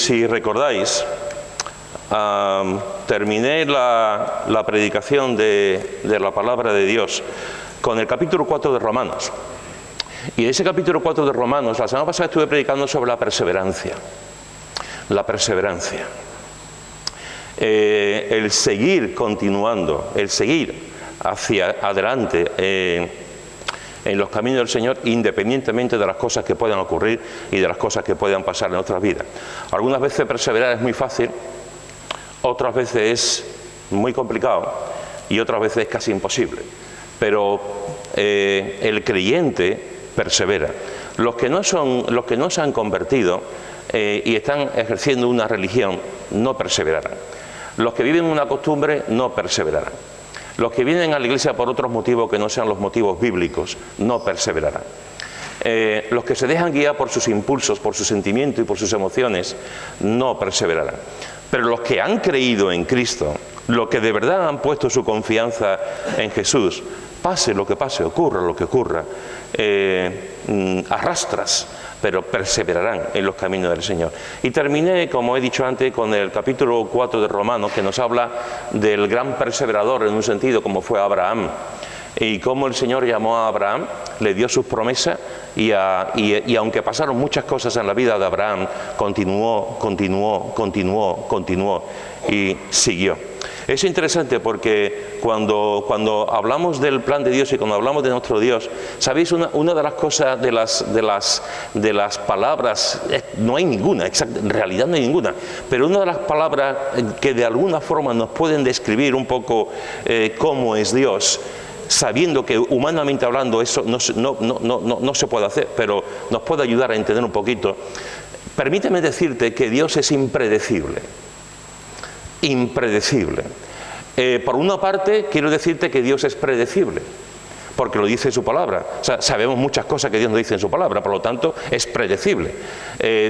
si recordáis, terminé la predicación de la palabra de Dios con el capítulo 4 de Romanos. Y en ese capítulo 4 de Romanos, la semana pasada estuve predicando sobre la perseverancia. La perseverancia. El seguir continuando, el seguir hacia adelante en los caminos del Señor, independientemente de las cosas que puedan ocurrir y de las cosas que puedan pasar en nuestras vidas. Algunas veces perseverar es muy fácil, otras veces es muy complicado y otras veces es casi imposible. Pero el creyente persevera. Los que no se han convertido y están ejerciendo una religión no perseverarán. Los que viven una costumbre no perseverarán. Los que vienen a la iglesia por otros motivos que no sean los motivos bíblicos no perseverarán. Los que se dejan guiar por sus impulsos, por sus sentimientos y por sus emociones no perseverarán. Pero los que han creído en Cristo, los que de verdad han puesto su confianza en Jesús, pase lo que pase, ocurra lo que ocurra, arrastras, pero perseverarán en los caminos del Señor. Y terminé, como he dicho antes, con el capítulo 4 de Romanos, que nos habla del gran perseverador en un sentido, como fue Abraham, y cómo el Señor llamó a Abraham, le dio sus promesas, y aunque pasaron muchas cosas en la vida de Abraham, continuó, y siguió. Es interesante porque cuando hablamos del plan de Dios y cuando hablamos de nuestro Dios, ¿sabéis? Una de las cosas, de las palabras, no hay ninguna, en realidad no hay ninguna, pero una de las palabras que de alguna forma nos pueden describir un poco cómo es Dios, sabiendo que humanamente hablando eso no se puede hacer, pero nos puede ayudar a entender un poquito. Permíteme decirte que Dios es impredecible. Impredecible. Por una parte, quiero decirte que Dios es predecible, porque lo dice en su palabra. O sea, sabemos muchas cosas que Dios nos dice en su palabra, por lo tanto, es predecible.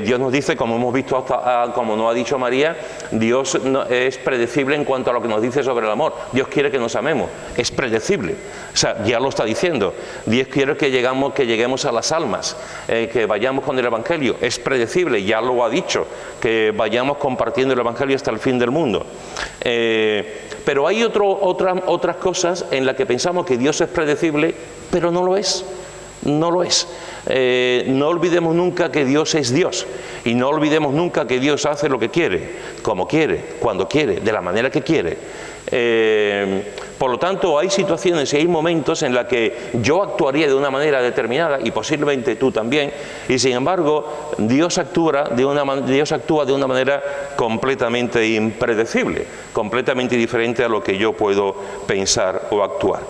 Dios nos dice, como hemos visto como nos ha dicho María, Dios es predecible en cuanto a lo que nos dice sobre el amor. Dios quiere que nos amemos, es predecible. O sea, ya lo está diciendo. Dios quiere que lleguemos a las almas, que vayamos con el Evangelio, es predecible, ya lo ha dicho, que vayamos compartiendo el Evangelio hasta el fin del mundo. Pero hay otras cosas en las que pensamos que Dios es predecible, pero no lo es. No lo es. No olvidemos nunca que Dios es Dios. Y no olvidemos nunca que Dios hace lo que quiere, como quiere, cuando quiere, de la manera que quiere. Por lo tanto, hay situaciones y hay momentos en los que yo actuaría de una manera determinada y posiblemente tú también, y sin embargo Dios actúa de una manera completamente impredecible, completamente diferente a lo que yo puedo pensar o actuar.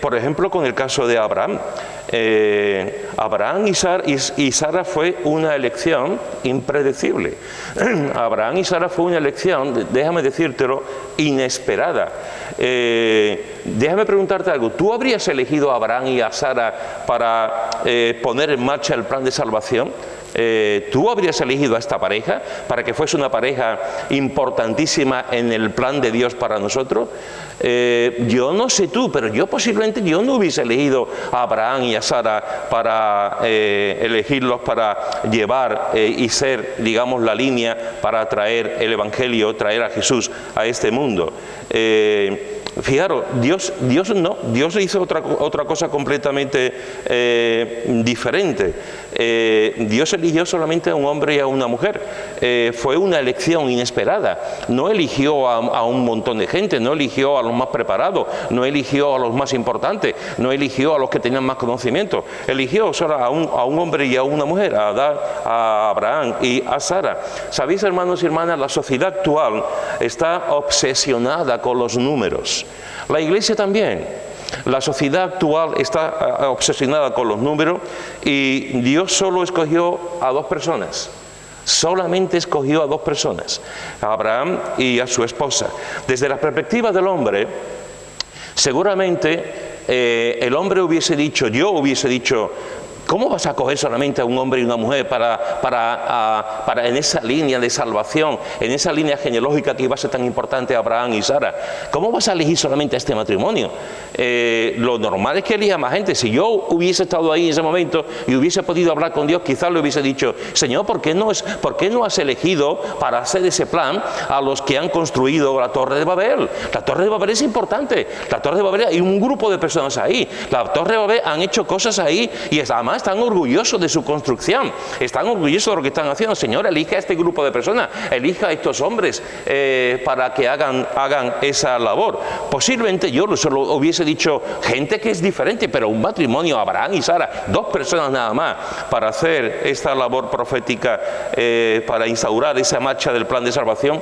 Por ejemplo, con el caso de Abraham. Abraham y Sara fue una elección impredecible. Abraham y Sara fue una elección, déjame decírtelo, inesperada. Déjame preguntarte algo. ¿Tú habrías elegido a Abraham y a Sara para poner en marcha el plan de salvación? ¿Tú habrías elegido a esta pareja para que fuese una pareja importantísima en el plan de Dios para nosotros? Yo no sé tú, pero posiblemente no hubiese elegido a Abraham y a Sara para elegirlos para llevar y ser, digamos, la línea para traer el Evangelio, traer a Jesús a este mundo. Fijaros, Dios hizo otra cosa completamente diferente. Dios eligió solamente a un hombre y a una mujer. Fue una elección inesperada. No eligió a un montón de gente, no eligió a los más preparados, no eligió a los más importantes, no eligió a los que tenían más conocimiento. Eligió solo a un hombre y a una mujer, a Abraham y a Sara. ¿Sabéis, hermanos y hermanas? La sociedad actual está obsesionada con los números. La Iglesia también. La sociedad actual está obsesionada con los números y Dios solo escogió a dos personas. Solamente escogió a dos personas, a Abraham y a su esposa. Desde la perspectiva del hombre, seguramente el hombre hubiese dicho, yo hubiese dicho, ¿Cómo vas a coger solamente a un hombre y una mujer para en esa línea de salvación, en esa línea genealógica que iba a ser tan importante Abraham y Sara? ¿Cómo vas a elegir solamente a este matrimonio? Lo normal es que elija más gente. Si yo hubiese estado ahí en ese momento y hubiese podido hablar con Dios, quizás le hubiese dicho: Señor, ¿por qué no has elegido para hacer ese plan a los que han construido la Torre de Babel? La Torre de Babel es importante. La Torre de Babel, hay un grupo de personas ahí. La Torre de Babel han hecho cosas ahí y además están orgullosos de su construcción, están orgullosos de lo que están haciendo. Señor, elija a este grupo de personas, elija a estos hombres para que hagan esa labor. Posiblemente yo solo hubiese dicho gente que es diferente, pero un matrimonio, Abraham y Sara, 2 personas nada más, para hacer esta labor profética, para instaurar esa marcha del plan de salvación.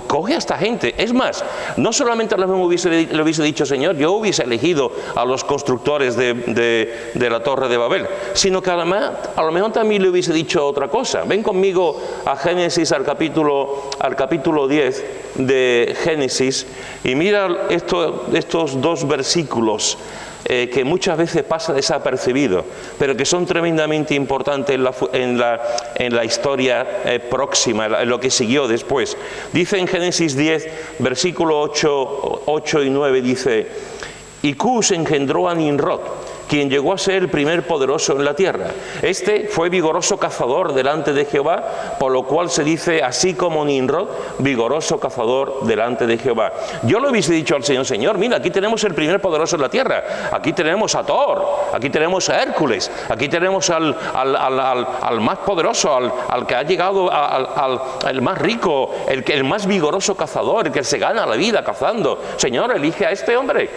Coge a esta gente. Es más, no solamente le hubiese dicho: Señor, yo hubiese elegido a los constructores de la Torre de Babel, sino que además, a lo mejor también le hubiese dicho otra cosa. Ven conmigo a Génesis, al capítulo 10 de Génesis, y mira estos 2 versículos que muchas veces pasa desapercibido, pero que son tremendamente importantes en la historia próxima, en lo que siguió después. Dice en Génesis 10, versículo 8 y 9, dice: y Cus engendró a Nimrod, quien llegó a ser el primer poderoso en la tierra. Este fue vigoroso cazador delante de Jehová, por lo cual se dice, así como Nimrod, vigoroso cazador delante de Jehová. Yo le hubiese dicho al Señor: Señor, mira, aquí tenemos el primer poderoso en la tierra, aquí tenemos a Thor, aquí tenemos a Hércules, aquí tenemos al más poderoso, al que ha llegado, al más rico, el más vigoroso cazador, el que se gana la vida cazando. Señor, elige a este hombre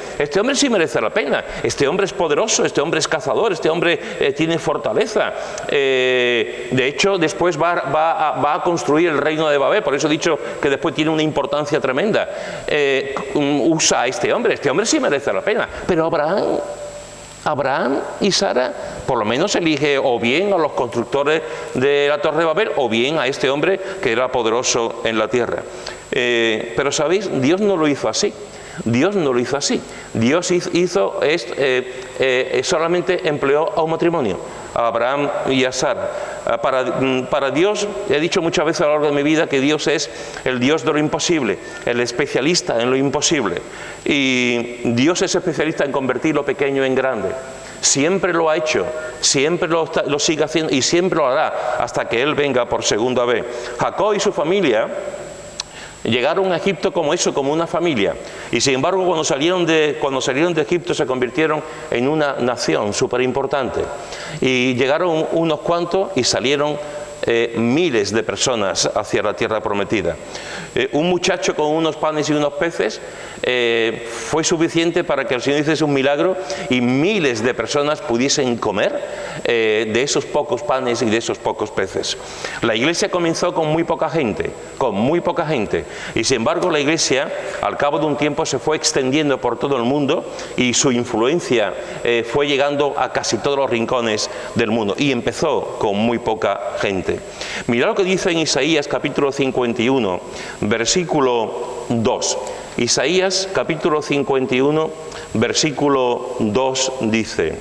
sí merece la pena, este hombre es poderoso, este hombre es cazador, este hombre tiene fortaleza. De hecho, después va a construir el reino de Babel, por eso he dicho que después tiene una importancia tremenda. Usa a este hombre sí merece la pena. Pero Abraham y Sara, por lo menos elige o bien a los constructores de la Torre de Babel o bien a este hombre que era poderoso en la tierra. Pero ¿sabéis? Dios no lo hizo así. Dios no lo hizo así. Dios solamente empleó a un matrimonio, a Abraham y a Sara. Para Dios, he dicho muchas veces a lo largo de mi vida que Dios es el Dios de lo imposible, el especialista en lo imposible. Y Dios es especialista en convertir lo pequeño en grande. Siempre lo ha hecho, siempre lo sigue haciendo y siempre lo hará hasta que Él venga por segunda vez. Jacob y su familia llegaron a Egipto como una familia, y sin embargo cuando salieron de Egipto se convirtieron en una nación súper importante, y llegaron unos cuantos y salieron miles de personas hacia la tierra prometida. Un muchacho con unos panes y unos peces fue suficiente para que el Señor hiciese un milagro y miles de personas pudiesen comer de esos pocos panes y de esos pocos peces. La iglesia comenzó con muy poca gente, y sin embargo la iglesia al cabo de un tiempo se fue extendiendo por todo el mundo y su influencia fue llegando a casi todos los rincones del mundo, y empezó con muy poca gente. Mirad lo que dice en Isaías capítulo 51, versículo 2. Isaías capítulo 51, versículo 2 dice: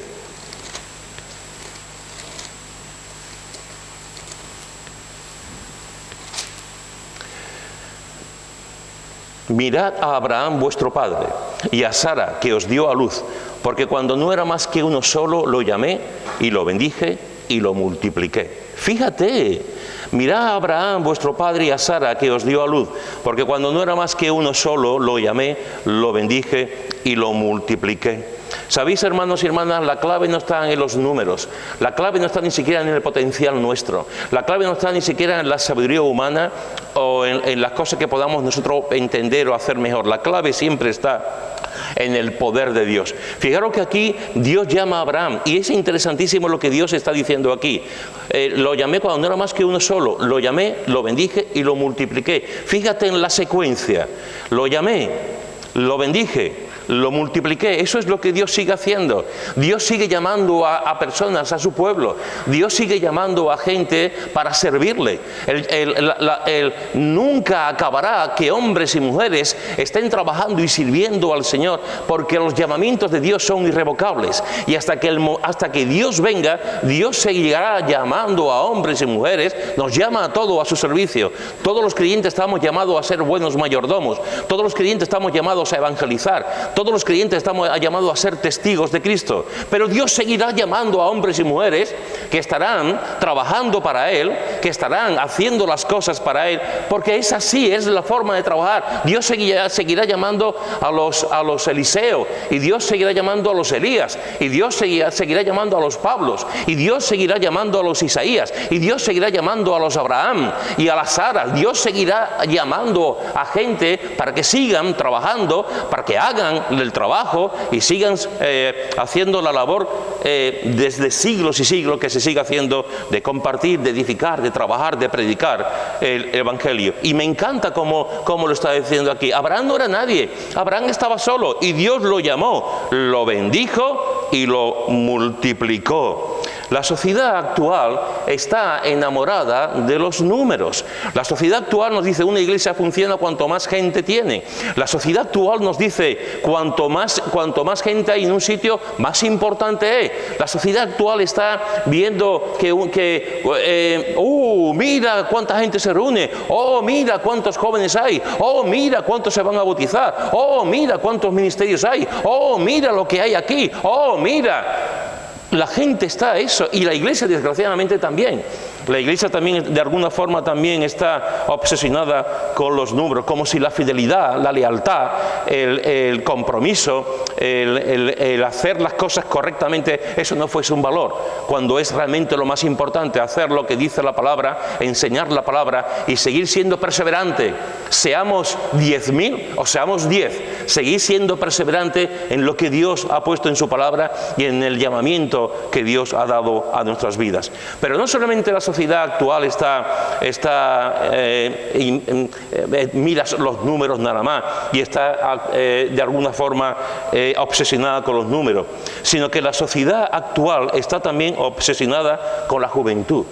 mirad a Abraham vuestro padre y a Sara que os dio a luz, porque cuando no era más que uno solo lo llamé y lo bendije y lo multipliqué. Fíjate, mirad a Abraham vuestro padre y a Sara que os dio a luz, porque cuando no era más que uno solo lo llamé, lo bendije y lo multipliqué. ¿Sabéis, hermanos y hermanas? La clave no está en los números, la clave no está ni siquiera en el potencial nuestro, la clave no está ni siquiera en la sabiduría humana o en las cosas que podamos nosotros entender o hacer mejor. La clave siempre está en el poder de Dios. Fijaros que aquí Dios llama a Abraham, y es interesantísimo lo que Dios está diciendo aquí. Lo llamé cuando no era más que uno solo, lo llamé, lo bendije y lo multipliqué. Fíjate en la secuencia: lo llamé, lo bendije, lo multipliqué. Eso es lo que Dios sigue haciendo. Dios sigue llamando a personas, a su pueblo. Dios sigue llamando a gente para servirle. Nunca acabará que hombres y mujeres estén trabajando y sirviendo al Señor, porque los llamamientos de Dios son irrevocables. Y hasta que Dios venga, Dios seguirá llamando a hombres y mujeres, nos llama a todos a su servicio. Todos los creyentes estamos llamados a ser buenos mayordomos. Todos los creyentes estamos llamados a evangelizar. Todos los creyentes estamos llamados a ser testigos de Cristo. Pero Dios seguirá llamando a hombres y mujeres que estarán trabajando para Él, que estarán haciendo las cosas para Él, porque es así, es la forma de trabajar. Dios seguirá llamando a los Eliseo, y Dios seguirá llamando a los Elías, y Dios seguirá llamando a los Pablos, y Dios seguirá llamando a los Isaías, y Dios seguirá llamando a los Abraham y a las Sara. Dios seguirá llamando a gente para que sigan trabajando, para que hagan el trabajo y sigan haciendo la labor desde siglos y siglos que se sigue haciendo, de compartir, de edificar, de trabajar, de predicar el Evangelio. Y me encanta cómo lo está diciendo aquí. Abraham no era nadie, Abraham estaba solo y Dios lo llamó, lo bendijo y lo multiplicó. La sociedad actual está enamorada de los números. La sociedad actual nos dice, una iglesia funciona cuanto más gente tiene. La sociedad actual nos dice, cuanto más gente hay en un sitio, más importante es. La sociedad actual está viendo mira cuánta gente se reúne, mira cuántos jóvenes hay, mira cuántos se van a bautizar, mira cuántos ministerios hay, mira lo que hay aquí, mira. La gente está a eso, y la iglesia desgraciadamente también. La iglesia también, de alguna forma, también está obsesionada con los números, como si la fidelidad, la lealtad, el compromiso, el hacer las cosas correctamente, eso no fuese un valor, cuando es realmente lo más importante, hacer lo que dice la palabra, enseñar la palabra y seguir siendo perseverante. Seamos 10.000 o seamos 10, seguir siendo perseverante en lo que Dios ha puesto en su palabra y en el llamamiento que Dios ha dado a nuestras vidas. Pero no solamente la sociedad actual mira los números nada más y está de alguna forma obsesionada con los números, sino que la sociedad actual está también obsesionada con la juventud,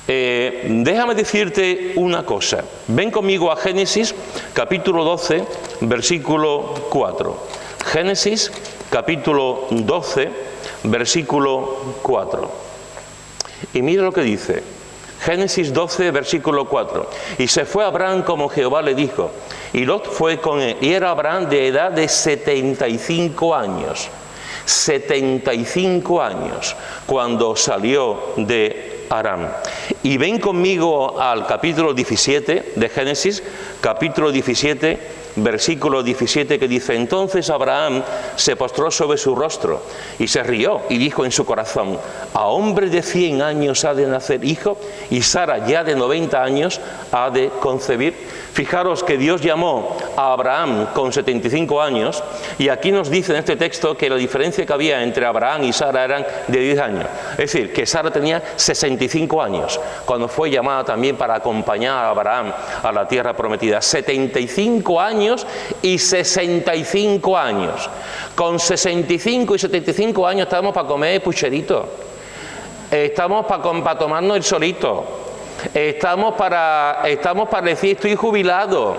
Déjame decirte una cosa. Ven conmigo a Génesis capítulo 12, versículo 4. Génesis capítulo 12, versículo 4. Y mira lo que dice. Génesis 12, versículo 4. Y se fue Abraham como Jehová le dijo, y Lot fue con él. Y era Abraham de edad de 75 años. 75 años cuando salió de Aram. Y ven conmigo al capítulo 17 de Génesis, capítulo 17, versículo 17, que dice: entonces Abraham se postró sobre su rostro y se rió y dijo en su corazón: a hombre de 100 años ha de nacer hijo, y Sara ya de 90 años ha de concebir. Fijaros que Dios llamó a Abraham con 75 años, y aquí nos dice en este texto que la diferencia que había entre Abraham y Sara eran de 10 años. Es decir, que Sara tenía 65 años cuando fue llamada también para acompañar a Abraham a la tierra prometida. 75 años y 65 años. Con 65 y 75 años estamos para comer pucherito, estamos para tomarnos el solito, estamos para decir estoy jubilado,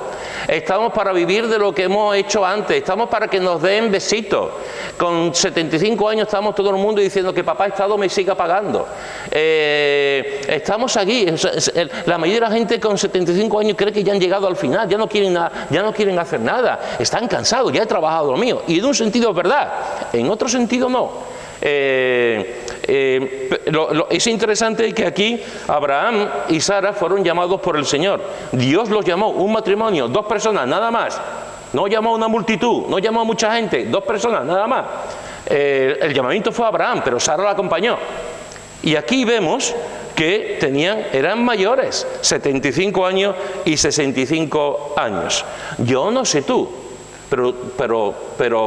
estamos para vivir de lo que hemos hecho antes, estamos para que nos den besitos. Con 75 años estamos todo el mundo diciendo que papá Estado me siga pagando. Estamos aquí. La mayoría de la gente con 75 años cree que ya han llegado al final, ya no quieren hacer nada, están cansados, ya he trabajado lo mío. Y en un sentido es verdad, en otro sentido no. Es interesante que aquí Abraham y Sara fueron llamados por el Señor. Dios los llamó, un matrimonio, 2 personas, nada más. No llamó a una multitud, no llamó a mucha gente, 2 personas, nada más. El llamamiento fue a Abraham, pero Sara la acompañó. Y aquí vemos que eran mayores, 75 años y 65 años. Yo no sé tú, pero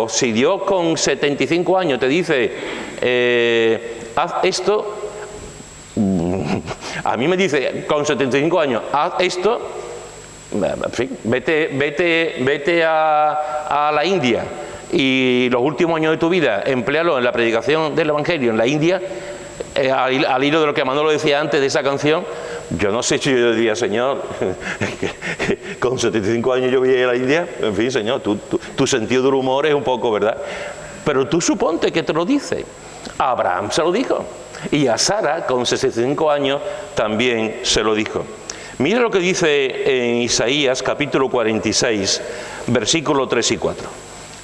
si Dios con 75 años te dice, haz esto, a mí me dice con 75 años, haz esto, En fin, vete a la India y los últimos años de tu vida empléalo en la predicación del Evangelio en la India, al hilo de lo que Manolo decía antes de esa canción. Yo no sé si yo diría, Señor, con 75 años yo voy a la India. En fin, Señor, tu sentido del humor es un poco, ¿verdad? Pero tú suponte que te lo dice. A Abraham se lo dijo. Y a Sara, con 65 años, también se lo dijo. Mira lo que dice en Isaías, capítulo 46, versículo 3 y 4.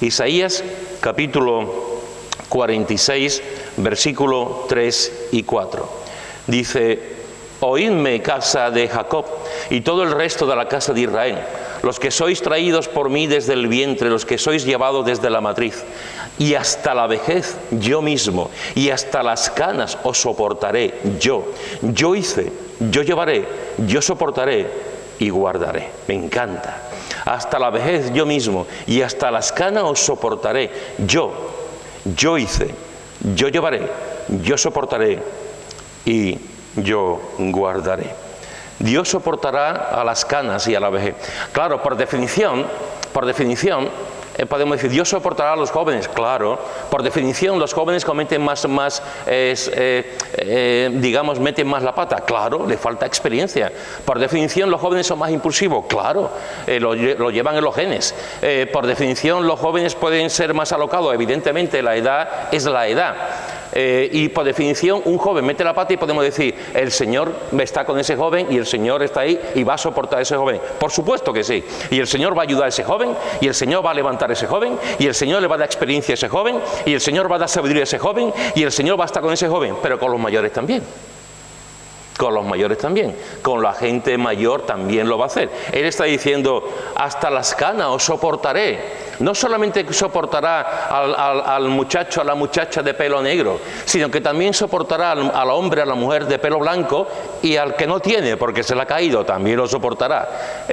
Isaías, capítulo 46, versículo 3 y 4. Dice: Oídme, casa de Jacob, y todo el resto de la casa de Israel, los que sois traídos por mí desde el vientre, los que sois llevados desde la matriz, y hasta la vejez yo mismo, y hasta las canas os soportaré yo. Yo hice, yo llevaré, yo soportaré y guardaré. Me encanta. Hasta la vejez yo mismo, y hasta las canas os soportaré yo hice, yo llevaré, yo soportaré y yo guardaré. Dios soportará a las canas y a la vejez. Claro, por definición, podemos decir, Dios soportará a los jóvenes. Claro, por definición, los jóvenes cometen meten más la pata. Claro, le falta experiencia. Por definición, los jóvenes son más impulsivos. Claro, lo llevan en los genes. Por definición, los jóvenes pueden ser más alocados. Evidentemente, la edad es la edad. Y por definición un joven mete la pata y podemos decir, el Señor está con ese joven y el Señor está ahí y va a soportar a ese joven. Por supuesto que sí. Y el Señor va a ayudar a ese joven, y el Señor va a levantar a ese joven, y el Señor le va a dar experiencia a ese joven, y el Señor va a dar sabiduría a ese joven, y el Señor va a estar con ese joven. Pero con los mayores también. Con los mayores también, con la gente mayor también lo va a hacer. Él está diciendo, hasta las canas os soportaré. No solamente soportará al muchacho, a la muchacha de pelo negro, sino que también soportará al hombre, a la mujer de pelo blanco, y al que no tiene porque se le ha caído, también lo soportará.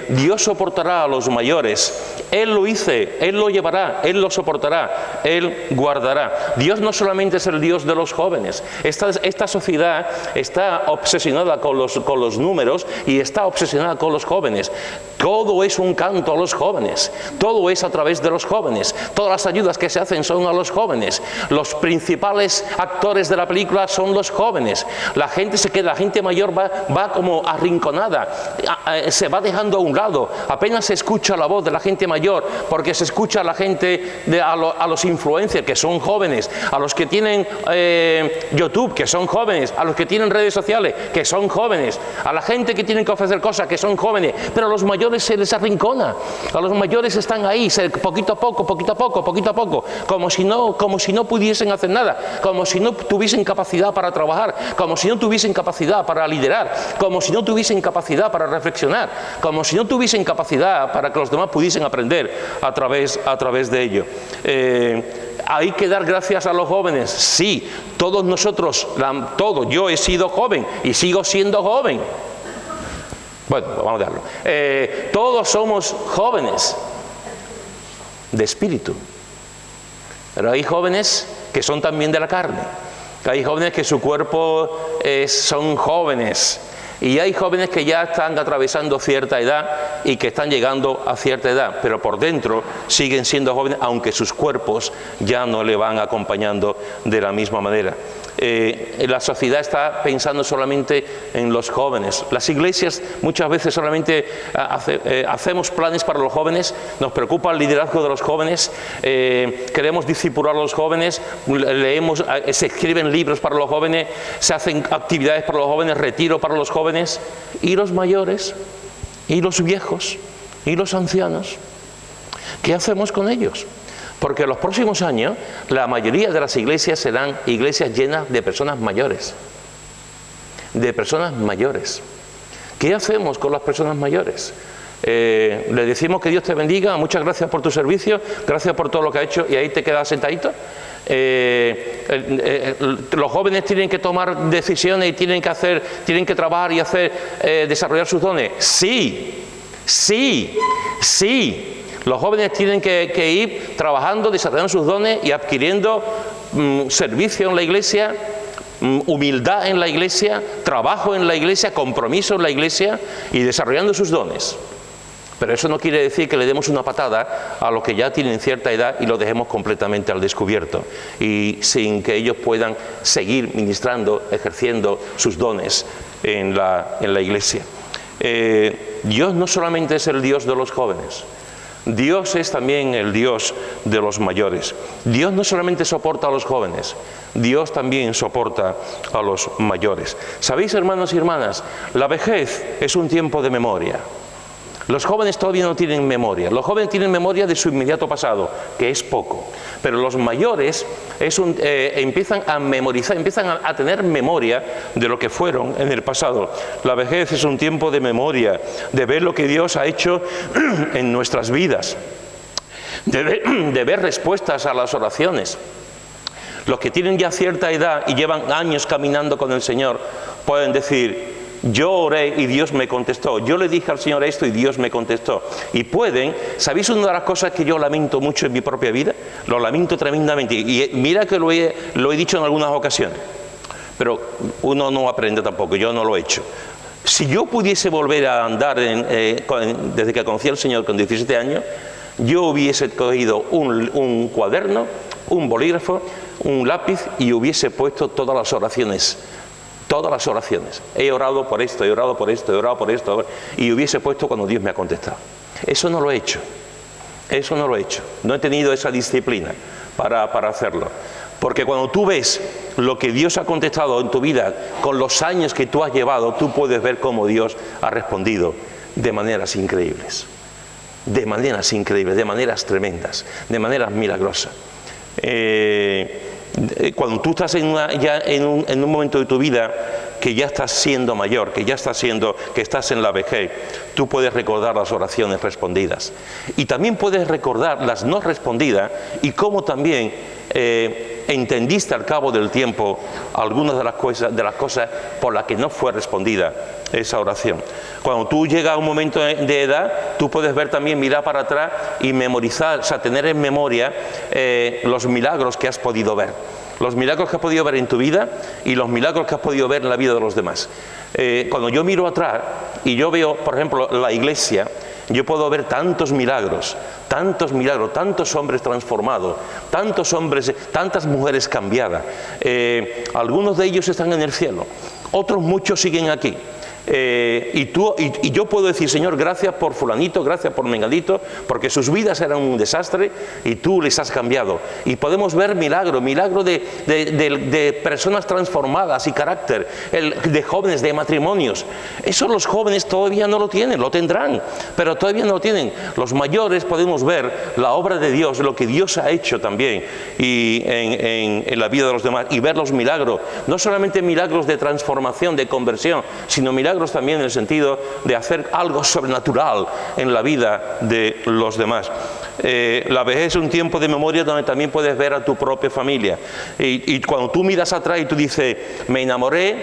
Dios soportará a los mayores. Él lo hice, Él lo llevará, Él lo soportará, Él guardará. Dios no solamente es el Dios de los jóvenes. Esta sociedad está obsesionada con los números y está obsesionada con los jóvenes. Todo es un canto a los jóvenes, todo es a través de los jóvenes, todas las ayudas que se hacen son a los jóvenes, los principales actores de la película son los jóvenes. La gente mayor va como arrinconada, se va dejando a un lado, apenas se escucha la voz de la gente mayor, porque se escucha a la gente, a los influencers que son jóvenes, a los que tienen YouTube que son jóvenes, a los que tienen redes sociales que son jóvenes, a la gente que tiene que ofrecer cosas que son jóvenes, pero a los mayores se les arrincona, a los mayores están ahí, poquito a poco, como si no pudiesen hacer nada, como si no tuviesen capacidad para trabajar, como si no tuviesen capacidad para liderar, como si no tuviesen capacidad para reflexionar, como si no tuviesen capacidad para que los demás pudiesen aprender a través de ello. Hay que dar gracias a los jóvenes. Sí, todos nosotros, yo he sido joven y sigo siendo joven. Bueno, vamos a darlo. Todos somos jóvenes de espíritu. Pero hay jóvenes que son también de la carne. Hay jóvenes que su cuerpo son jóvenes. Y hay jóvenes que ya están atravesando cierta edad y que están llegando a cierta edad, pero por dentro siguen siendo jóvenes, aunque sus cuerpos ya no le van acompañando de la misma manera. La sociedad está pensando solamente en los jóvenes. Las iglesias muchas veces solamente hacemos planes para los jóvenes, nos preocupa el liderazgo de los jóvenes, queremos discipular a los jóvenes, se escriben libros para los jóvenes, se hacen actividades para los jóvenes, retiro para los jóvenes, y los mayores, y los viejos, y los ancianos. ¿Qué hacemos con ellos? Porque en los próximos años la mayoría de las iglesias serán iglesias llenas de personas mayores. De personas mayores. ¿Qué hacemos con las personas mayores? Le decimos que Dios te bendiga, muchas gracias por tu servicio, gracias por todo lo que ha hecho, y ahí te quedas sentadito. Los jóvenes tienen que tomar decisiones y tienen que trabajar y desarrollar sus dones. Sí. Los jóvenes tienen que ir trabajando, desarrollando sus dones y adquiriendo servicio en la iglesia humildad en la iglesia, trabajo en la iglesia, compromiso en la iglesia y desarrollando sus dones. Pero eso no quiere decir que le demos una patada a los que ya tienen cierta edad y los dejemos completamente al descubierto y sin que ellos puedan seguir ministrando, ejerciendo sus dones en la iglesia. Dios no solamente es el Dios de los jóvenes, Dios es también el Dios de los mayores. Dios no solamente soporta a los jóvenes, Dios también soporta a los mayores. ¿Sabéis, hermanos y hermanas? La vejez es un tiempo de memoria. Los jóvenes todavía no tienen memoria. Los jóvenes tienen memoria de su inmediato pasado, que es poco. Pero los mayores empiezan a memorizar, empiezan a tener memoria de lo que fueron en el pasado. La vejez es un tiempo de memoria, de ver lo que Dios ha hecho en nuestras vidas, de ver respuestas a las oraciones. Los que tienen ya cierta edad y llevan años caminando con el Señor pueden decir: yo oré y Dios me contestó, yo le dije al Señor esto y Dios me contestó. Y pueden, ¿sabéis una de las cosas que yo lamento mucho en mi propia vida? Lo lamento tremendamente, y mira que lo he dicho en algunas ocasiones, pero uno no aprende tampoco, yo no lo he hecho. Si yo pudiese volver a andar desde que conocí al Señor con 17 años, yo hubiese cogido un cuaderno, un bolígrafo, un lápiz y hubiese puesto todas las oraciones. Todas las oraciones. He orado por esto, he orado por esto, he orado por esto, y hubiese puesto cuando Dios me ha contestado. Eso no lo he hecho. Eso no lo he hecho. No he tenido esa disciplina para hacerlo. Porque cuando tú ves lo que Dios ha contestado en tu vida, con los años que tú has llevado, tú puedes ver cómo Dios ha respondido de maneras increíbles. De maneras increíbles, de maneras tremendas, de maneras milagrosas. Cuando tú estás en un momento de tu vida que ya estás siendo mayor, que estás en la vejez, tú puedes recordar las oraciones respondidas y también puedes recordar las no respondidas y cómo también entendiste al cabo del tiempo algunas de las cosas por las que no fue respondida esa oración. Cuando tú llegas a un momento de edad, tú puedes ver también, mirar para atrás y memorizar, o sea, tener en memoria los milagros que has podido ver. Los milagros que has podido ver en tu vida y los milagros que has podido ver en la vida de los demás. Cuando yo miro atrás y yo veo, por ejemplo, la iglesia, yo puedo ver tantos milagros, tantos hombres transformados, tantos hombres, tantas mujeres cambiadas. Algunos de ellos están en el cielo, otros muchos siguen aquí. Y yo puedo decir: Señor, gracias por fulanito, gracias por menganito, porque sus vidas eran un desastre y tú les has cambiado. Y podemos ver milagro de personas transformadas y carácter, de jóvenes, de matrimonios. Eso los jóvenes todavía no lo tienen, lo tendrán, pero todavía no lo tienen. Los mayores podemos ver la obra de Dios, lo que Dios ha hecho también y en la vida de los demás, y ver los milagros, no solamente milagros de transformación, de conversión, sino milagros también en el sentido de hacer algo sobrenatural en la vida de los demás. La vejez es un tiempo de memoria donde también puedes ver a tu propia familia. Y cuando tú miras atrás y tú dices: me enamoré,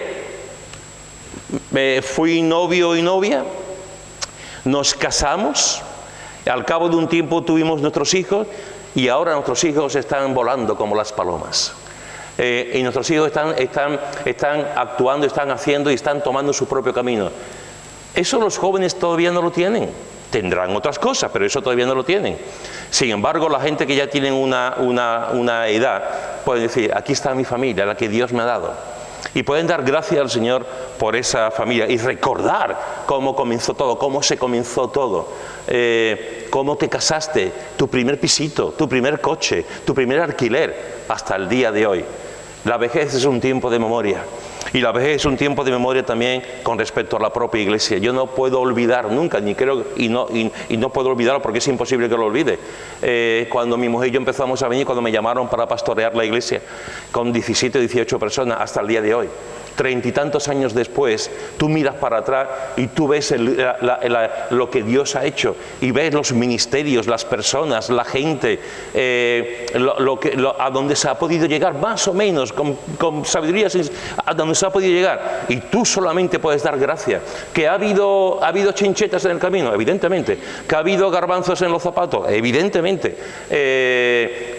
fui novio y novia, nos casamos, al cabo de un tiempo tuvimos nuestros hijos y ahora nuestros hijos están volando como las palomas. Y nuestros hijos están actuando, están haciendo y están tomando su propio camino. Eso los jóvenes todavía no lo tienen. Tendrán otras cosas, pero eso todavía no lo tienen. Sin embargo, la gente que ya tienen una edad puede decir: aquí está mi familia, la que Dios me ha dado. Y pueden dar gracias al Señor por esa familia y recordar cómo comenzó todo, cómo se comenzó todo, cómo te casaste, tu primer pisito, tu primer coche, tu primer alquiler, hasta el día de hoy. La vejez es un tiempo de memoria. Y la vejez es un tiempo de memoria también con respecto a la propia iglesia. Yo no puedo olvidar nunca, y no puedo olvidarlo porque es imposible que lo olvide. Cuando mi mujer y yo empezamos a venir, cuando me llamaron para pastorear la iglesia, con 17 o 18 personas hasta el día de hoy. 30 y tantos años después, tú miras para atrás y tú ves lo que Dios ha hecho, y ves los ministerios, las personas, la gente, a donde se ha podido llegar, más o menos, con sabiduría, a donde se ha podido llegar, y tú solamente puedes dar gracias. ¿Que ha habido chinchetas en el camino? Evidentemente. ¿Que ha habido garbanzos en los zapatos? Evidentemente.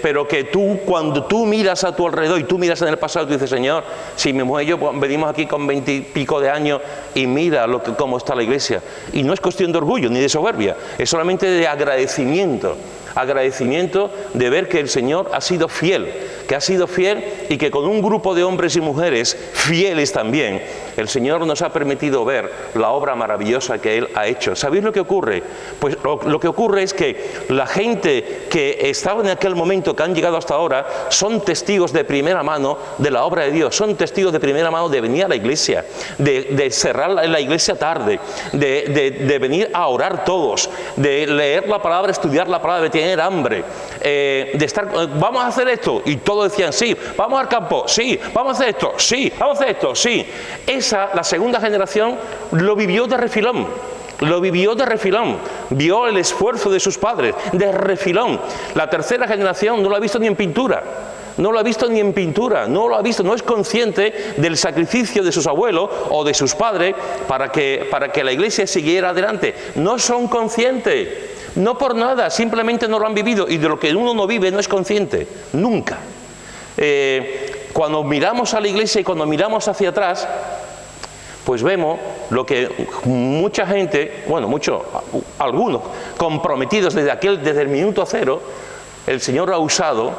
Pero que tú, cuando tú miras a tu alrededor y tú miras en el pasado, tú dices, Señor, si mi mujer y yo venimos aquí con 20 y pico de años y mira cómo está la iglesia. Y no es cuestión de orgullo ni de soberbia, es solamente de agradecimiento de ver que el Señor ha sido fiel, y que con un grupo de hombres y mujeres fieles también, el Señor nos ha permitido ver la obra maravillosa que Él ha hecho. ¿Sabéis lo que ocurre? Pues lo que ocurre es que la gente que estaba en aquel momento, que han llegado hasta ahora, son testigos de primera mano de la obra de Dios, son testigos de primera mano de venir a la iglesia, de cerrar la iglesia tarde, de venir a orar todos, de leer la palabra, estudiar la palabra, de tener hambre, de estar, vamos a hacer esto, y todos decían, sí, vamos al campo, sí, vamos a hacer esto, sí, vamos a hacer esto, sí. La segunda generación lo vivió de refilón. Vio el esfuerzo de sus padres, de refilón. La tercera generación no lo ha visto ni en pintura. No es consciente del sacrificio de sus abuelos o de sus padres para que la iglesia siguiera adelante. No son conscientes, no por nada, simplemente no lo han vivido, y de lo que uno no vive no es consciente, nunca. Cuando miramos a la iglesia y cuando miramos hacia atrás, pues vemos lo que mucha gente, algunos comprometidos desde el minuto cero, el Señor ha usado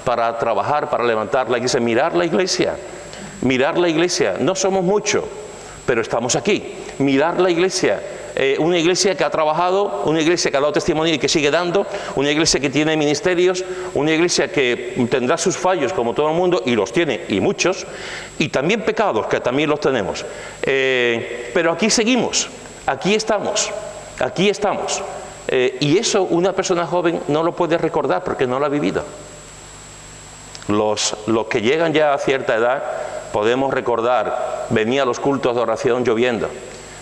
para trabajar, para levantar la iglesia. Mirar la iglesia, no somos muchos, pero estamos aquí. Mirar la iglesia, una iglesia que ha trabajado, una iglesia que ha dado testimonio y que sigue dando, una iglesia que tiene ministerios, una iglesia que tendrá sus fallos como todo el mundo, y los tiene, y muchos, y también pecados, que también los tenemos. Pero aquí seguimos, aquí estamos. Y eso una persona joven no lo puede recordar porque no lo ha vivido. Los que llegan ya a cierta edad podemos recordar, venía a los cultos de oración lloviendo,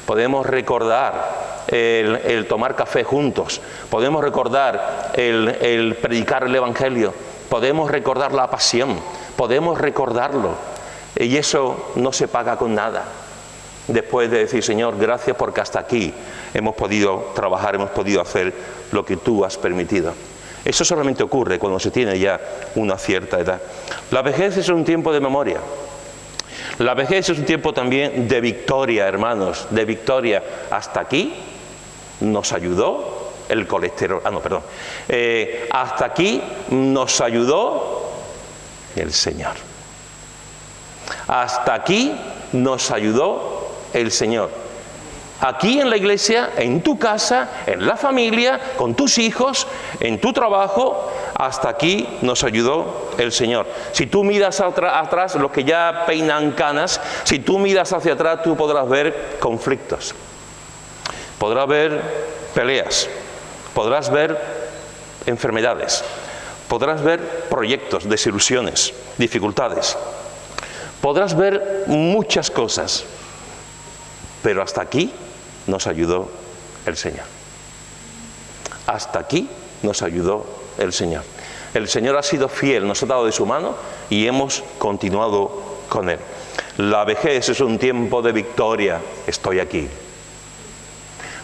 podemos recordar el tomar café juntos, podemos recordar el predicar el Evangelio, podemos recordar la pasión, podemos recordarlo, y eso no se paga con nada. Después de decir, Señor, gracias porque hasta aquí hemos podido trabajar, hemos podido hacer lo que tú has permitido. Eso solamente ocurre cuando se tiene ya una cierta edad. La vejez es un tiempo de memoria. La vejez es un tiempo también de victoria, hermanos, de victoria. Hasta aquí nos ayudó el colesterol. Hasta aquí nos ayudó el Señor. Hasta aquí nos ayudó el Señor. Aquí en la iglesia, en tu casa, en la familia, con tus hijos, en tu trabajo, hasta aquí nos ayudó el Señor. Si tú miras atrás, los que ya peinan canas, si tú miras hacia atrás, tú podrás ver conflictos, podrás ver peleas, podrás ver enfermedades, podrás ver proyectos, desilusiones, dificultades, podrás ver muchas cosas, pero hasta aquí nos ayudó el Señor. Hasta aquí nos ayudó el Señor. El Señor ha sido fiel, nos ha dado de su mano y hemos continuado con Él. La vejez es un tiempo de victoria. Estoy aquí.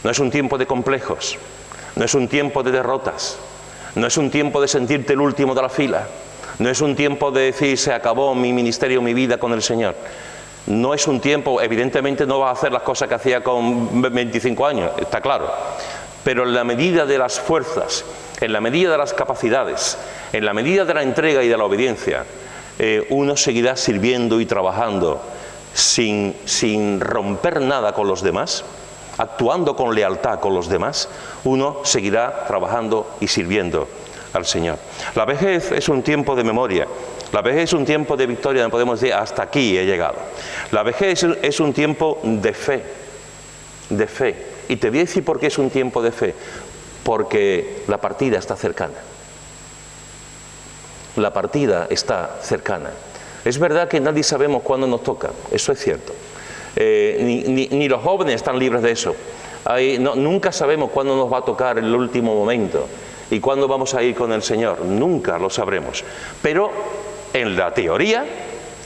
No es un tiempo de complejos, no es un tiempo de derrotas, no es un tiempo de sentirte el último de la fila, no es un tiempo de decir se acabó mi ministerio, mi vida con el Señor. No es un tiempo, evidentemente no vas a hacer las cosas que hacía con 25 años, está claro, pero en la medida de las fuerzas, en la medida de las capacidades, en la medida de la entrega y de la obediencia, uno seguirá sirviendo y trabajando sin romper nada con los demás, actuando con lealtad con los demás, uno seguirá trabajando y sirviendo al Señor. La vejez es un tiempo de memoria. La vejez es un tiempo de victoria, donde podemos decir, hasta aquí he llegado. La vejez es un tiempo de fe, de fe. Y te voy a decir por qué es un tiempo de fe. Porque la partida está cercana. La partida está cercana. Es verdad que nadie sabemos cuándo nos toca, eso es cierto. Ni los jóvenes están libres de eso. Nunca sabemos cuándo nos va a tocar el último momento y cuándo vamos a ir con el Señor. Nunca lo sabremos. Pero en la teoría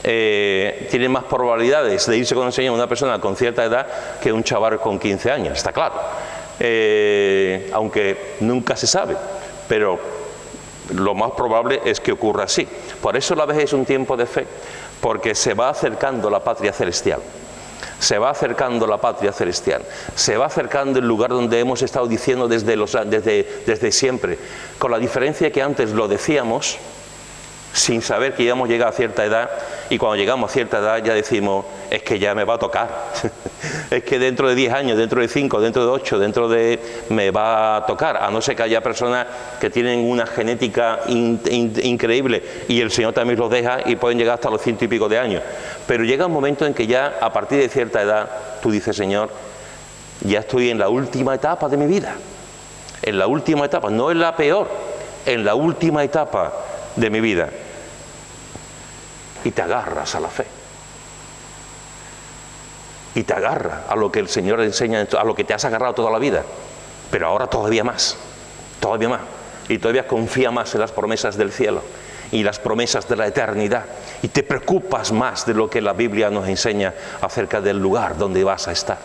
tiene más probabilidades de irse con el Señor una persona con cierta edad que un chaval con 15 años, está claro. Aunque nunca se sabe, pero lo más probable es que ocurra así. Por eso la vejez es un tiempo de fe, porque se va acercando la patria celestial. Se va acercando la patria celestial, se va acercando el lugar donde hemos estado diciendo desde siempre, con la diferencia que antes lo decíamos sin saber que íbamos a llegar a cierta edad, y cuando llegamos a cierta edad ya decimos, es que ya me va a tocar, es que dentro de 10 años, dentro de 5, dentro de 8, me va a tocar, a no ser que haya personas que tienen una genética increíble y el Señor también los deja y pueden llegar hasta los 100 y pico de años. Pero llega un momento en que ya a partir de cierta edad tú dices, Señor, ya estoy en la última etapa de mi vida, en la última etapa, no en la peor, en la última etapa de mi vida, y te agarras a la fe y te agarras a lo que el Señor enseña, a lo que te has agarrado toda la vida, pero ahora todavía más, y todavía confía más en las promesas del cielo y las promesas de la eternidad, y te preocupas más de lo que la Biblia nos enseña acerca del lugar donde vas a estar,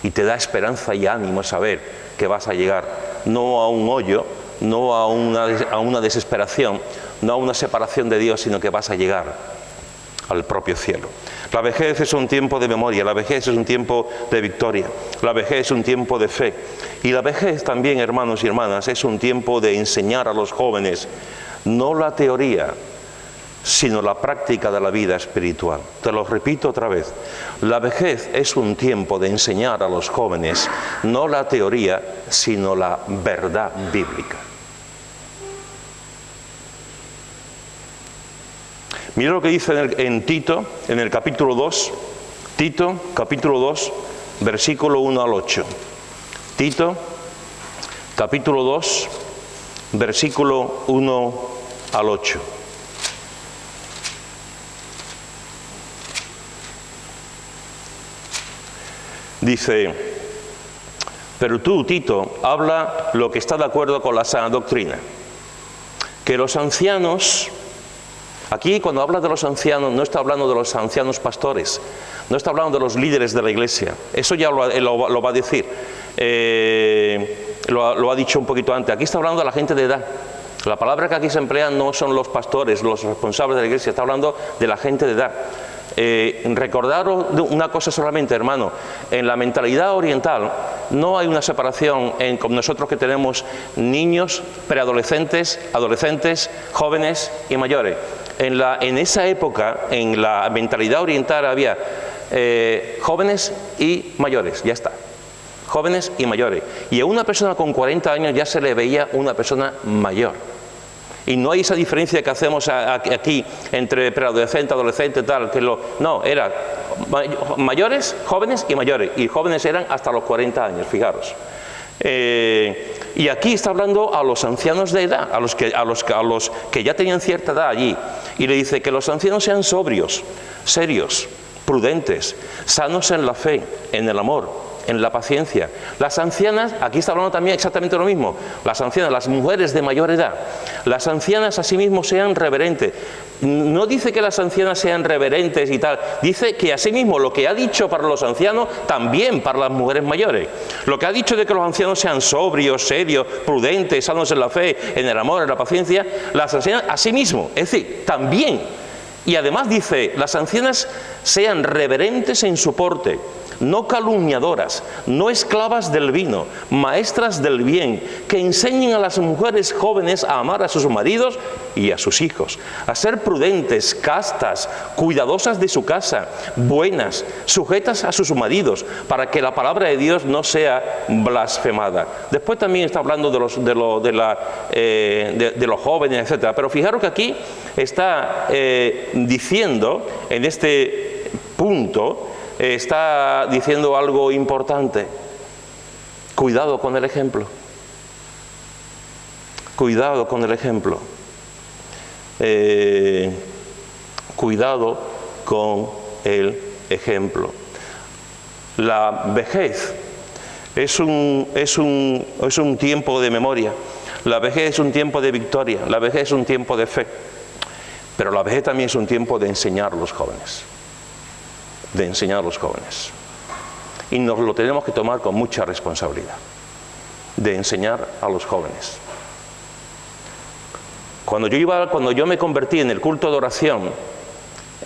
y te da esperanza y ánimo saber que vas a llegar no a un hoyo, no a una desesperación, no a una separación de Dios, sino que vas a llegar al propio cielo. La vejez es un tiempo de memoria, la vejez es un tiempo de victoria, la vejez es un tiempo de fe, y la vejez también, hermanos y hermanas, es un tiempo de enseñar a los jóvenes no la teoría, sino la práctica de la vida espiritual. Te lo repito otra vez, la vejez es un tiempo de enseñar a los jóvenes no la teoría, sino la verdad bíblica. Mira lo que dice en Tito, en el capítulo 2, Tito, capítulo 2, versículo 1 al 8. Tito, capítulo 2, versículo 1 al 8. Dice, pero tú, Tito, habla lo que está de acuerdo con la sana doctrina, que los ancianos... Aquí, cuando habla de los ancianos, no está hablando de los ancianos pastores, no está hablando de los líderes de la iglesia, eso ya lo va a decir, lo ha dicho un poquito antes. Aquí está hablando de la gente de edad. La palabra que aquí se emplea no son los pastores, los responsables de la iglesia, está hablando de la gente de edad. Recordaros una cosa solamente, hermano, en la mentalidad oriental no hay una separación con nosotros que tenemos niños, preadolescentes, adolescentes, jóvenes y mayores. En esa época, en la mentalidad oriental había jóvenes y mayores, ya está, jóvenes y mayores, y a una persona con 40 años ya se le veía una persona mayor. Y no hay esa diferencia que hacemos aquí entre preadolescente, adolescente, tal, no, era mayores, jóvenes y mayores, y jóvenes eran hasta los 40 años, fijaros. Y aquí está hablando a los ancianos de edad, a los que ya tenían cierta edad allí, y le dice que los ancianos sean sobrios, serios, prudentes, sanos en la fe, en el amor, en la paciencia. Las ancianas, aquí está hablando también exactamente lo mismo, las ancianas, las mujeres de mayor edad, las ancianas asimismo sean reverentes. No dice que las ancianas sean reverentes y tal, dice que asimismo lo que ha dicho para los ancianos, también para las mujeres mayores. Lo que ha dicho de que los ancianos sean sobrios, serios, prudentes, sanos en la fe, en el amor, en la paciencia, las ancianas asimismo, es decir, también. Y además dice, las ancianas sean reverentes en su porte, no calumniadoras, no esclavas del vino, maestras del bien, que enseñen a las mujeres jóvenes a amar a sus maridos y a sus hijos, a ser prudentes, castas, cuidadosas de su casa, buenas, sujetas a sus maridos, para que la palabra de Dios no sea blasfemada. Después también está hablando de los jóvenes, etc. Pero fijaros que aquí está diciendo, en este punto, está diciendo algo importante. Cuidado con el ejemplo. Cuidado con el ejemplo. Cuidado con el ejemplo. La vejez es un tiempo de memoria. La vejez es un tiempo de victoria. La vejez es un tiempo de fe. Pero la vejez también es un tiempo de enseñar a los jóvenes. De enseñar a los jóvenes. Y nos lo tenemos que tomar con mucha responsabilidad. De enseñar a los jóvenes. Cuando yo me convertí en el culto de oración,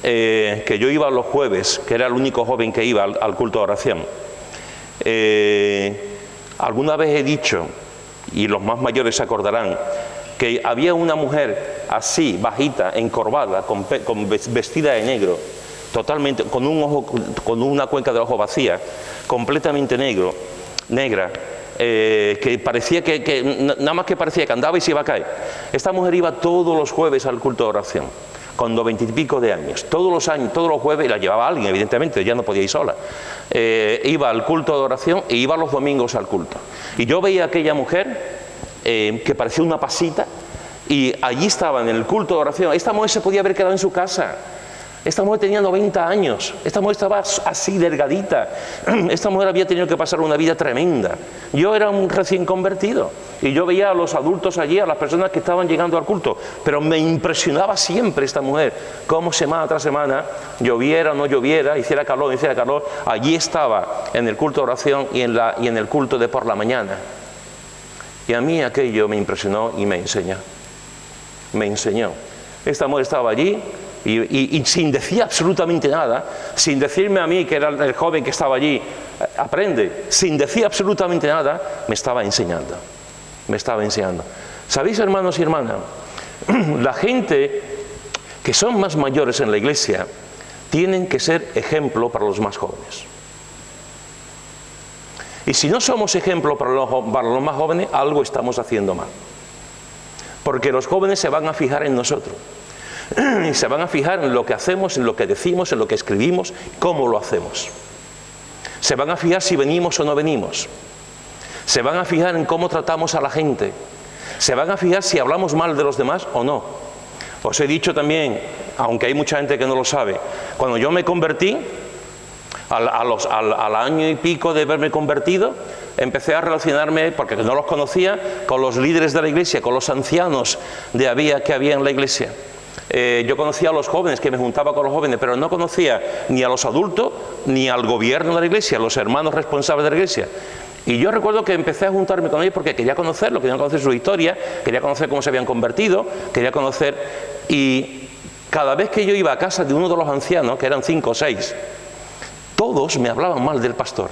que yo iba los jueves, que era el único joven que iba al culto de oración, alguna vez he dicho, y los más mayores se acordarán, que había una mujer así, bajita, encorvada, vestida de negro, totalmente, con una cuenca de ojo vacía, completamente negra, que parecía nada más que parecía que andaba y se iba a caer. Esta mujer iba todos los jueves al culto de oración, con 20 y pico de años, todos los jueves, y la llevaba alguien, evidentemente, ya no podía ir sola. Iba al culto de oración e iba los domingos al culto. Y yo veía a aquella mujer que parecía una pasita, y allí estaba en el culto de oración. Esta mujer se podía haber quedado en su casa. Esta mujer tenía 90 años, esta mujer estaba así delgadita, esta mujer había tenido que pasar una vida tremenda. Yo era un recién convertido y yo veía a los adultos allí, a las personas que estaban llegando al culto, pero me impresionaba siempre esta mujer, cómo semana tras semana, lloviera o no lloviera, hiciera calor o no hiciera calor, allí estaba en el culto de oración y en el culto de por la mañana. Y a mí aquello me impresionó y me enseñó. Esta mujer estaba allí. Y sin decir absolutamente nada, sin decirme a mí, que era el joven que estaba allí, aprende, sin decir absolutamente nada, me estaba enseñando. ¿Sabéis, hermanos y hermanas? La gente que son más mayores en la iglesia tienen que ser ejemplo para los más jóvenes. Y si no somos ejemplo para los más jóvenes, algo estamos haciendo mal. Porque los jóvenes se van a fijar en nosotros. Y se van a fijar en lo que hacemos, en lo que decimos, en lo que escribimos, cómo lo hacemos. Se van a fijar si venimos o no venimos. Se van a fijar en cómo tratamos a la gente. Se van a fijar si hablamos mal de los demás o no. Os he dicho también, aunque hay mucha gente que no lo sabe, cuando yo me convertí, al año y pico de haberme convertido, empecé a relacionarme, porque no los conocía, con los líderes de la iglesia, con los ancianos que había en la iglesia. Yo conocía a los jóvenes, que me juntaba con los jóvenes, pero no conocía ni a los adultos, ni al gobierno de la iglesia, a los hermanos responsables de la iglesia. Y yo recuerdo que empecé a juntarme con ellos porque quería conocerlo, quería conocer su historia, quería conocer cómo se habían convertido, quería conocer... Y cada vez que yo iba a casa de uno de los ancianos, que eran 5 o 6, todos me hablaban mal del pastor.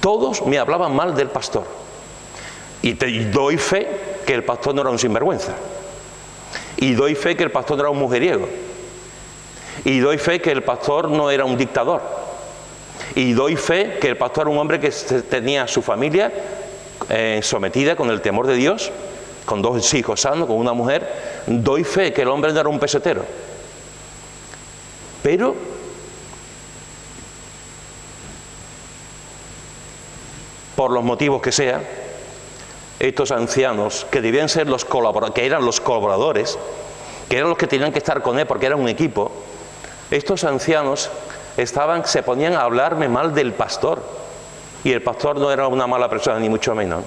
Todos me hablaban mal del pastor. Y doy fe que el pastor no era un sinvergüenza. Y doy fe que el pastor no era un mujeriego. Y doy fe que el pastor no era un dictador. Y doy fe que el pastor era un hombre que tenía su familia sometida con el temor de Dios, con 2 hijos sanos, con una mujer. Doy fe que el hombre no era un pesetero. Pero por los motivos que sea, estos ancianos, que debían ser que eran los colaboradores, que eran los que tenían que estar con él porque era un equipo, estos ancianos se ponían a hablarme mal del pastor. Y el pastor no era una mala persona, ni mucho menos.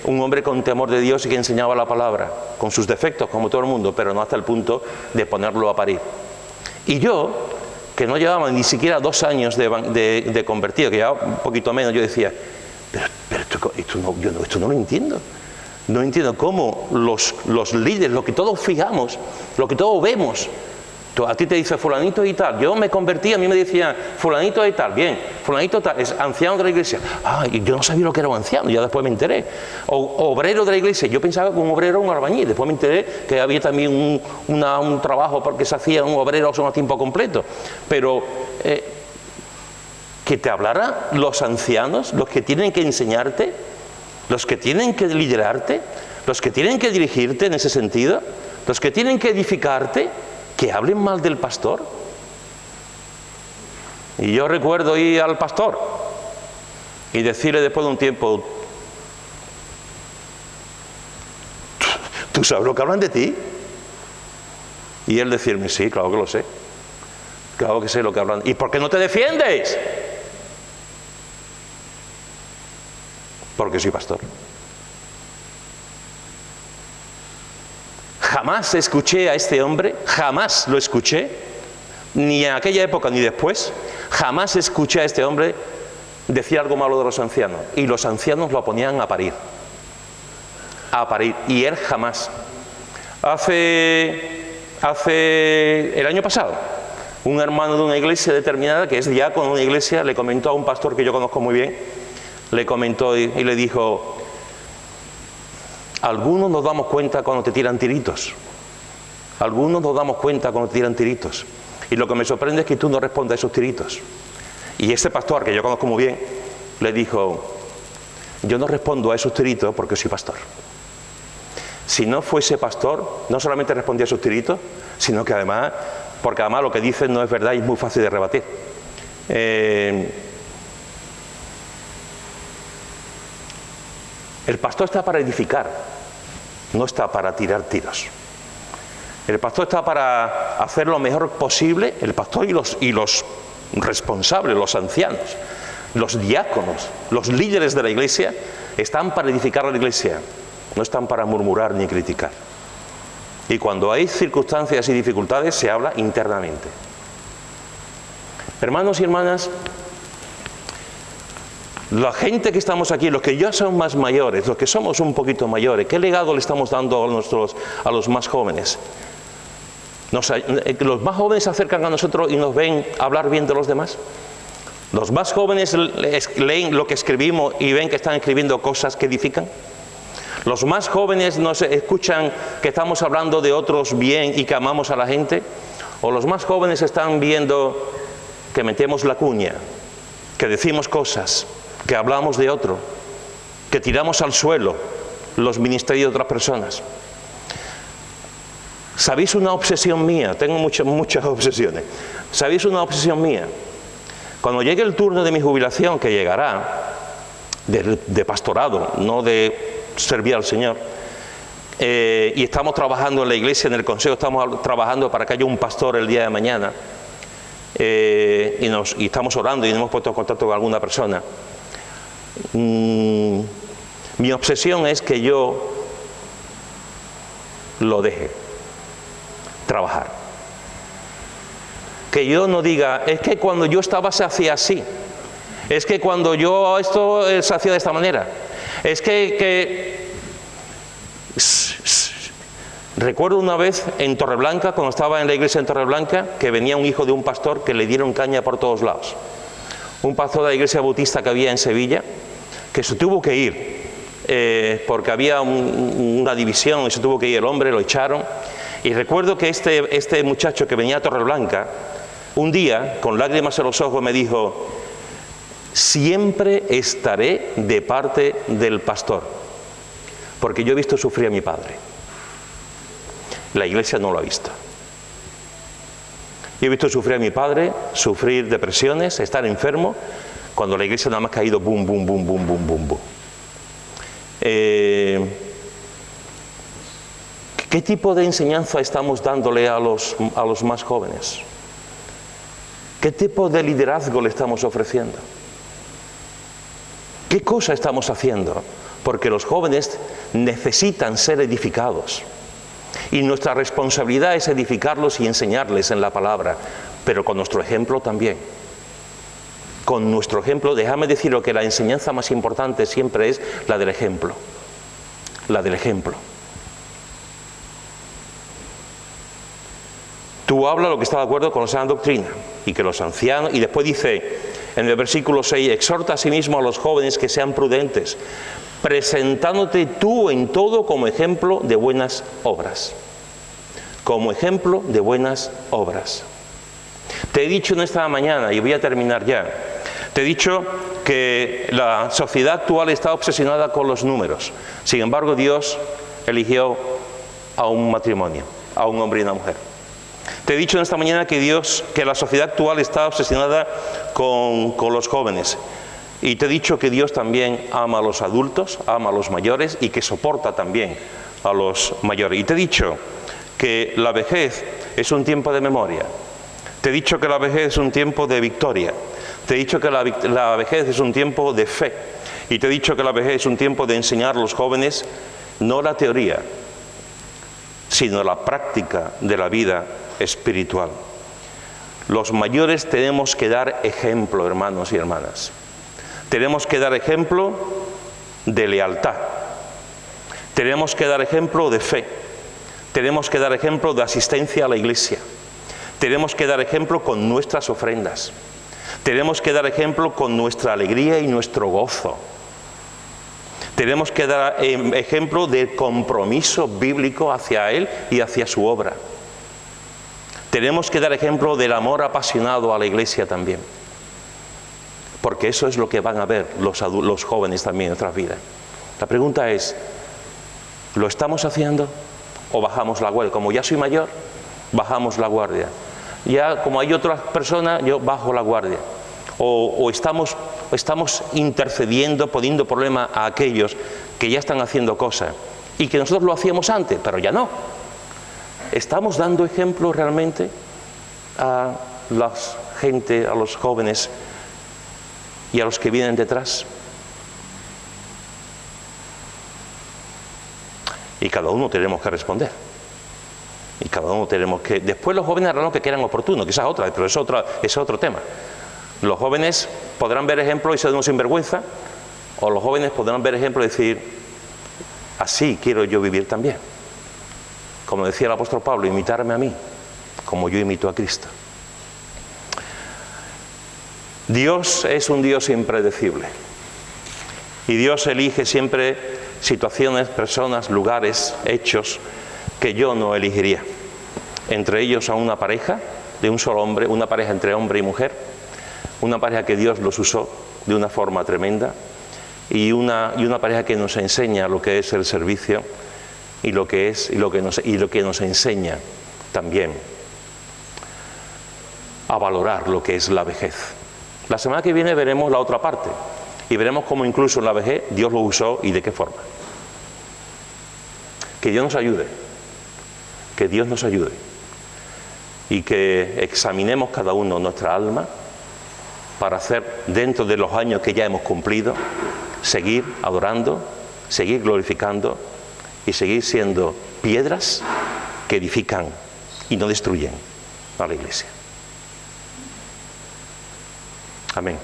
Un hombre con temor de Dios y que enseñaba la palabra, con sus defectos como todo el mundo, pero no hasta el punto de ponerlo a parir. Y yo, que no llevaba ni siquiera 2 años de convertido, que llevaba un poquito menos, yo decía, pero esto no lo entiendo. No entiendo cómo los líderes, lo que todos fijamos, lo que todos vemos, a ti te dice fulanito y tal. Yo me convertí, a mí me decían fulanito y tal, bien, fulanito tal, es anciano de la iglesia. Y yo no sabía lo que era un anciano, ya después me enteré. O obrero de la iglesia, yo pensaba que un obrero era un albañil, después me enteré que había también un trabajo porque se hacía un obrero a tiempo completo. Pero que te hablara los ancianos, los que tienen que enseñarte, los que tienen que liderarte, los que tienen que dirigirte en ese sentido, los que tienen que edificarte, que hablen mal del pastor. Y yo recuerdo ir al pastor y decirle después de un tiempo, ¿tú sabes lo que hablan de ti? Y él decirme, sí, claro que lo sé. Claro que sé lo que hablan. ¿Y por qué no te defiendes? Porque soy pastor. Jamás escuché a este hombre, jamás lo escuché, ni en aquella época ni después, jamás escuché a este hombre decir algo malo de los ancianos. Y los ancianos lo ponían a parir. A parir. Y él jamás. El año pasado, un hermano de una iglesia determinada, que es diácono de una iglesia, le comentó a un pastor que yo conozco muy bien, le comentó y le dijo, algunos nos damos cuenta cuando te tiran tiritos. Algunos nos damos cuenta cuando te tiran tiritos. Y lo que me sorprende es que tú no respondes a esos tiritos. Y ese pastor, que yo conozco muy bien, le dijo, yo no respondo a esos tiritos porque soy pastor. Si no fuese pastor, no solamente respondía a esos tiritos, sino que además, porque además lo que dicen no es verdad y es muy fácil de rebatir. El pastor está para edificar, no está para tirar tiros. El pastor está para hacer lo mejor posible, el pastor y los responsables, los ancianos, los diáconos, los líderes de la iglesia, están para edificar a la iglesia, no están para murmurar ni criticar. Y cuando hay circunstancias y dificultades, se habla internamente. Hermanos y hermanas, la gente que estamos aquí, los que ya son más mayores, los que somos un poquito mayores, ¿qué legado le estamos dando a los más jóvenes? Los más jóvenes se acercan a nosotros y nos ven hablar bien de los demás. Los más jóvenes leen lo que escribimos y ven que están escribiendo cosas que edifican. Los más jóvenes nos escuchan que estamos hablando de otros bien y que amamos a la gente. O los más jóvenes están viendo que metemos la cuña, que decimos cosas, que hablamos de otro, que tiramos al suelo los ministerios de otras personas. ¿Sabéis una obsesión mía? Tengo muchas obsesiones. ¿Sabéis una obsesión mía? Cuando llegue el turno de mi jubilación, que llegará, de pastorado, no de servir al Señor, y estamos trabajando en la iglesia, en el consejo, estamos trabajando para que haya un pastor el día de mañana, y estamos orando y nos hemos puesto en contacto con alguna persona. Mi obsesión es que yo lo deje trabajar. Que yo no diga, es que cuando yo estaba se hacía así, es que cuando yo esto se hacía de esta manera, es que... Recuerdo una vez en Torreblanca, cuando estaba en la iglesia en Torreblanca, que venía un hijo de un pastor que le dieron caña por todos lados. Un pastor de la iglesia bautista que había en Sevilla, que se tuvo que ir, porque había una división y se tuvo que ir el hombre, lo echaron. Y recuerdo que este muchacho que venía a Torreblanca, un día, con lágrimas en los ojos, me dijo, siempre estaré de parte del pastor, porque yo he visto sufrir a mi padre. La iglesia no lo ha visto. Yo he visto sufrir a mi padre, sufrir depresiones, estar enfermo, cuando la iglesia nada más ha caído boom, boom, boom, boom, boom, boom, boom. ¿Qué tipo de enseñanza estamos dándole a los más jóvenes? ¿Qué tipo de liderazgo le estamos ofreciendo? ¿Qué cosa estamos haciendo? Porque los jóvenes necesitan ser edificados. Y nuestra responsabilidad es edificarlos y enseñarles en la palabra, pero con nuestro ejemplo también. Con nuestro ejemplo, déjame decirlo que la enseñanza más importante siempre es la del ejemplo. La del ejemplo. Tú hablas lo que está de acuerdo con la sana doctrina, y que los ancianos, y después dice en el versículo 6, exhorta a sí mismo a los jóvenes que sean prudentes, presentándote tú en todo como ejemplo de buenas obras. Como ejemplo de buenas obras. Te he dicho en esta mañana, y voy a terminar ya, te he dicho que la sociedad actual está obsesionada con los números. Sin embargo, Dios eligió a un matrimonio, a un hombre y una mujer. Te he dicho en esta mañana que la sociedad actual está obsesionada con los jóvenes. Y te he dicho que Dios también ama a los adultos, ama a los mayores y que soporta también a los mayores. Y te he dicho que la vejez es un tiempo de memoria. Te he dicho que la vejez es un tiempo de victoria. Te he dicho que la vejez es un tiempo de fe. Y te he dicho que la vejez es un tiempo de enseñar a los jóvenes no la teoría, sino la práctica de la vida espiritual. Los mayores tenemos que dar ejemplo, hermanos y hermanas. Tenemos que dar ejemplo de lealtad. Tenemos que dar ejemplo de fe. Tenemos que dar ejemplo de asistencia a la iglesia. Tenemos que dar ejemplo con nuestras ofrendas. Tenemos que dar ejemplo con nuestra alegría y nuestro gozo. Tenemos que dar ejemplo de compromiso bíblico hacia Él y hacia su obra. Tenemos que dar ejemplo del amor apasionado a la iglesia también. Porque eso es lo que van a ver los jóvenes también en nuestras vidas. La pregunta es, ¿lo estamos haciendo o bajamos la guardia? Como ya soy mayor, bajamos la guardia. Ya como hay otras personas, yo bajo la guardia. O estamos intercediendo, poniendo problema a aquellos que ya están haciendo cosas y que nosotros lo hacíamos antes, pero ya no. ¿Estamos dando ejemplo realmente a la gente, a los jóvenes y a los que vienen detrás? Y cada uno tenemos que responder. Y cada uno tenemos que... Después los jóvenes harán lo que quieran oportuno, que esa es otra, pero es otro tema. Los jóvenes podrán ver ejemplo y ser unos sinvergüenza, o los jóvenes podrán ver ejemplo y decir, así quiero yo vivir también. Como decía el apóstol Pablo, imitarme a mí, como yo imito a Cristo. Dios es un Dios impredecible. Y Dios elige siempre situaciones, personas, lugares, hechos que yo no elegiría. Entre ellos a una pareja de un solo hombre, una pareja entre hombre y mujer, una pareja que Dios los usó de una forma tremenda y una pareja que nos enseña lo que es el servicio y lo que nos enseña también a valorar lo que es la vejez. La semana que viene veremos la otra parte y veremos cómo incluso en la vejez Dios lo usó y de qué forma. Que Dios nos ayude, que Dios nos ayude y que examinemos cada uno nuestra alma para hacer, dentro de los años que ya hemos cumplido, seguir adorando, seguir glorificando y seguir siendo piedras que edifican y no destruyen a la iglesia. Amén.